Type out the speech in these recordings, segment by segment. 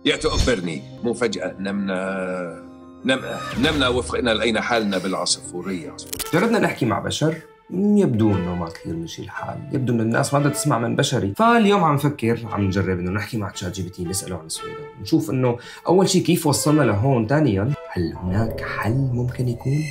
يا تؤبرني، مو فجأة نمنا وفقنا لقينا حالنا بالعصفورية. جربنا نحكي مع بشر، يبدو انه ما كثير مشي الحال، يبدو انه الناس ما بدها تسمع من بشري. فاليوم عم نفكر، عم نجرب انه نحكي مع تشات جي بي تي، نساله عن السويدة، نشوف انه اول شيء كيف وصلنا لهون، ثانيا هل هناك حل ممكن يكون؟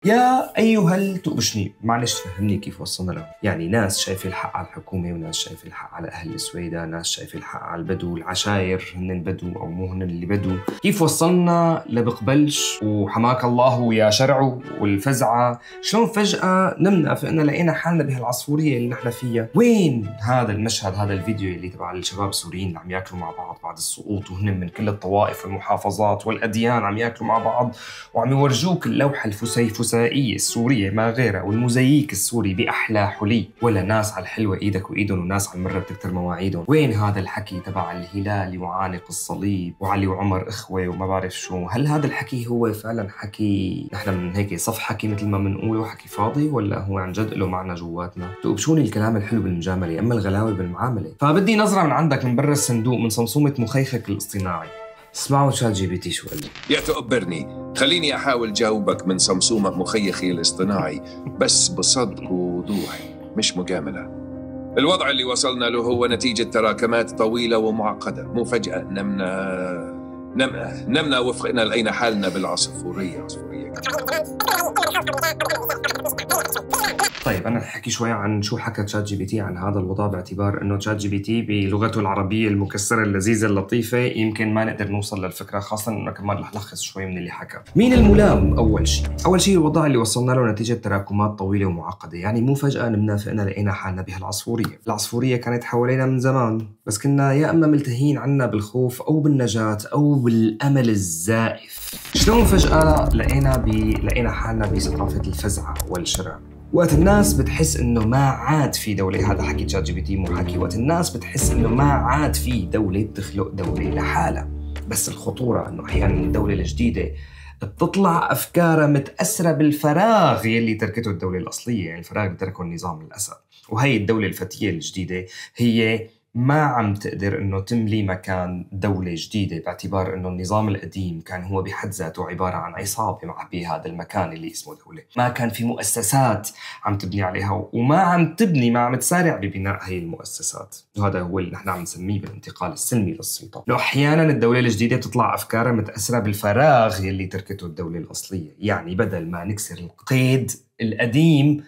يا أيها التؤبشني، معلش فهمني كيف وصلنا له. يعني ناس شايفة الحق على الحكومة، وناس شايفة الحق على أهل السويدة، ناس شايفة الحق على البدو، العشاير هن بدو أو مو هن اللي بدو. كيف وصلنا لبقبلش وحماك الله ويا شرعه والفزعة؟ شلون فجأة نمنا فإننا لقينا حالنا بهالعصفورية اللي نحن فيها؟ وين هذا المشهد، هذا الفيديو اللي تبع الشباب السوريين اللي عم ياكلوا مع بعض بعد السقوط، وهن من كل الطوائف والمحافظات والأديان عم ياكلوا مع بعض، وعم يورجوك اللوحة الفسيفسائية السورية ما غيرها، والموزاييك السوري بأحلى حلي، ولا ناس على الحلوة إيدك وإيدهم وناس على المرة بتكتر مواعيدهم؟ وين هذا الحكي تبع الهلال يعانق الصليب وعلي وعمر إخوة وما بعرف شو؟ هل هذا الحكي هو فعلا حكي نحن من هيك صف حكي مثل ما بنقوله، حكي فاضي، ولا هو عن جد له معنى جواتنا؟ تؤبشوني الكلام الحلو بالمجاملة، أما الغلاوة بالمعاملة. فبدي نظرة من عندك من برا الصندوق، من صمصومة مخيخك الاصطناعي. اسمعوا تشات جي بي تي شو قال لي. يا تؤبرني، خليني أحاول جاوبك من صمصومة مخيخي الاصطناعي، بس بصدق ووضوح مش مجاملة. الوضع اللي وصلنا له هو نتيجة تراكمات طويلة ومعقدة، مو فجأة نمنا وفقنا لقينا حالنا بالعصفورية. طيب أنا أحكي شوي عن شو حكى تشات جي بي تي عن هذا الوضع، باعتبار إنه تشات جي بي تي بلغته العربية المكسرة اللذيذة اللطيفة يمكن ما نقدر نوصل للفكرة، خاصة إنه كمان رح لخص شوي من اللي حكى. مين الملام؟ أول شيء الوضع اللي وصلنا له نتيجة تراكمات طويلة ومعقدة، يعني مو فجأة نمنا فإنا لقينا حالنا بهالعصفورية. العصفورية كانت حوالينا من زمان، بس كنا يا إما ملتهين عنا بالخوف أو بالنجاة أو بالأمل الزائف. شلون فجأة لقينا حالنا بثقافة الفزعة والشرع؟ وقت الناس بتحس انه ما عاد في دولة، هذا حكي تشات جي بي تي مو حكي، وقت الناس بتحس انه ما عاد في دولة بتخلق دولة لحالها. بس الخطورة انه احيانا الدولة الجديدة بتطلع افكارها متأثرة بالفراغ يلي تركته الدولة الاصلية، يعني الفراغ اللي تركه النظام للاسف. وهي الدولة الفتية الجديدة هي ما عم تقدر انه تملي مكان دولة جديدة، باعتبار انه النظام القديم كان هو بحد ذاته عبارة عن عصابة معبية هذا المكان اللي اسمه دولة. ما كان في مؤسسات عم تبني عليها، وما عم تسارع ببناء هي المؤسسات، وهذا هو اللي نحن عم نسميه بالانتقال السلمي للسلطة. لو احيانا الدولة الجديدة بتطلع افكارها متأثرة بالفراغ يلي تركته الدولة الاصلية، يعني بدل ما نكسر القيد القديم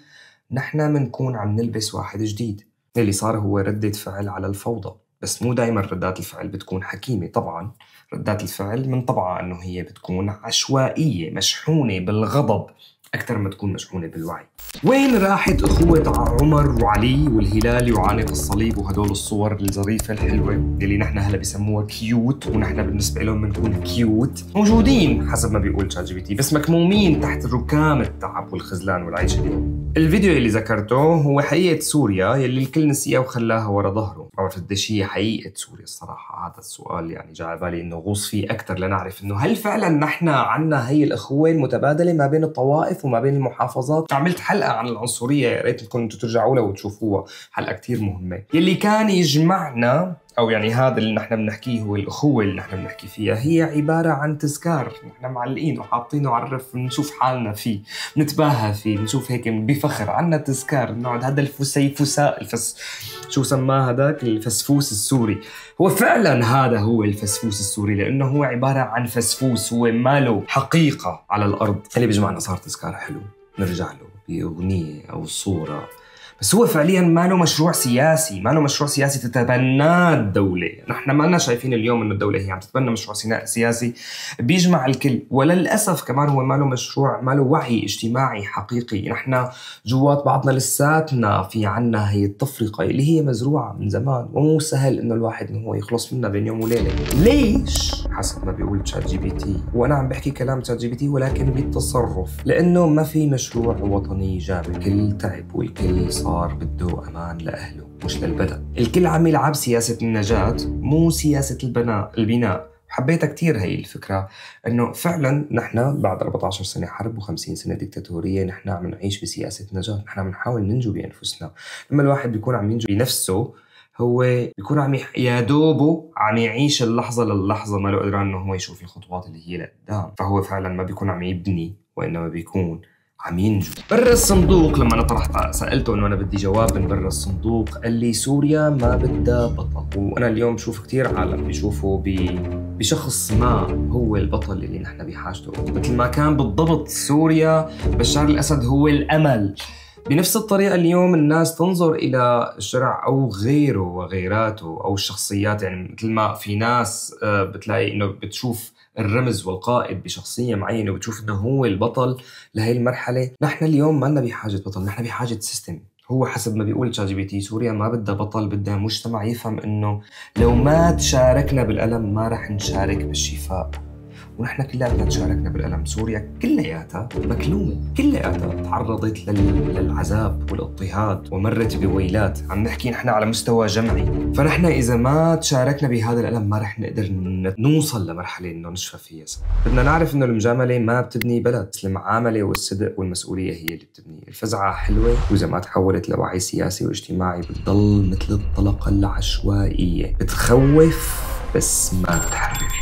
نحن بنكون عم نلبس واحد جديد. اللي صار هو ردة فعل على الفوضى، بس مو دائما ردات الفعل بتكون حكيمة. طبعا ردات الفعل من طبعها انه هي بتكون عشوائية، مشحونة بالغضب أكثر ما تكون مشحونة بالوعي. وين راحت أخوة عمر وعلي والهلال يعانق الصليب وهدول الصور الظريفة الحلوة اللي نحن هلا بسموها كيوت، ونحن بالنسبة لهم بنكون كيوت؟ موجودين حسب ما بيقول تشات جي بي تي، بس مكمومين تحت ركام التعب والخذلان والعيش اليوم. الفيديو اللي ذكرته هو حقيقة سوريا يلي الكل نسيها وخلاها ورا ظهره. ما بعرف قديش هي حقيقة سوريا الصراحة، هذا السؤال يعني جاء على بالي انه غوص فيه أكثر لنعرف انه هل فعلا نحن عنا هي الأخوة المتبادلة ما بين الطوائف وما بين المحافظات. عملت حلقة عن العنصرية، يا ريت انكم ترجعوا لها وتشوفوها، حلقة كتير مهمة. يلي كان يجمعنا او يعني هذا اللي نحن بنحكيه هو الأخوة اللي نحن بنحكي فيها، هي عبارة عن تذكار نحن معلقينه وحاطينه على الرف، بنشوف حالنا فيه، بنتباهى فيه، بنشوف هيك بفخر عنا تذكار بنقعد. هذا الفسيفساء شو سماه هذاك الفسفوس السوري، هو فعلا هذا هو الفسفوس السوري، لانه هو عبارة عن فسفوس، هو ماله حقيقة على الارض. اللي بيجمعنا صار تذكار حلو نرجع له بأغنية او صورة، بس هو فعليا ما له مشروع سياسي تتبناه الدولة. نحن ما لنا شايفين اليوم انه الدولة هي عم تتبنى مشروع سياسي بيجمع الكل، وللأسف كمان هو ما له مشروع، ما له وعي اجتماعي حقيقي. نحن جوات بعضنا لساتنا في عنا هي التفرقة اللي هي مزروعة من زمان، ومو سهل انه الواحد انه هو يخلص منها بين يوم وليلة. ليش؟ حسب ما بيقول تشات جي بي تي، وانا عم بحكي كلام تشات جي بي تي ولكن بالتصرف، لانه ما في مشروع وطني جاب، الكل تعب والكل صار بده امان لاهله مش للبدن. الكل عم يلعب سياسة النجاة مو سياسة البناء. حبيتها كتير هي الفكرة، إنه فعلا نحن بعد 14 سنة حرب و50 سنة ديكتاتورية نحن عم نعيش بسياسة نجاة، نحن عم نحاول ننجو بأنفسنا. لما الواحد بيكون عم ينجو بنفسه هو بيكون عم يا دوبه عم يعيش اللحظة للحظة، ما له قدران إنه هو يشوف الخطوات اللي هي لقدام، فهو فعلا ما بيكون عم يبني وإنما بيكون عم ينجو. برا الصندوق لما أنا طرحت سألته إنه أنا بدي جواب من برا الصندوق، قال لي سوريا ما بدها بطل. وأنا اليوم بشوف كتير عالم بيشوفوا بشخص ما هو البطل اللي نحن بحاجته، مثل ما كان بالضبط سوريا بشار الأسد هو الأمل. بنفس الطريقة اليوم الناس تنظر إلى الشرع أو غيره وغيراته أو الشخصيات، يعني مثل ما في ناس بتلاقي إنه بتشوف الرمز والقائد بشخصية معينة وبتشوف إنه هو البطل لهي المرحلة. نحن اليوم ما لنا بحاجة بطل، نحن بحاجة سيستم. هو حسب ما بيقول تشات جي بي تي، سوريا ما بدها بطل، بدها مجتمع يفهم إنه لو ما تشاركنا بالألم ما رح نشارك بالشفاء. ونحن كلياتنا تشاركنا بالألم. سوريا كلياتها مكلومة، كلياتها تعرضت للعذاب والاضطهاد ومرت بويلات. عم نحكي نحن على مستوى جمعي، فنحن إذا ما تشاركنا بهذا الألم ما رح نقدر نوصل لمرحلة إنه نشفى فيها. بدنا نعرف إنه المجاملة ما بتبني بلد، المعاملة والصدق والمسؤولية هي اللي بتبني. الفزعة حلوة وإذا ما تحولت لوعي سياسي واجتماعي بتضل مثل الطلقة العشوائية، بتخوف بس ما بتحرك.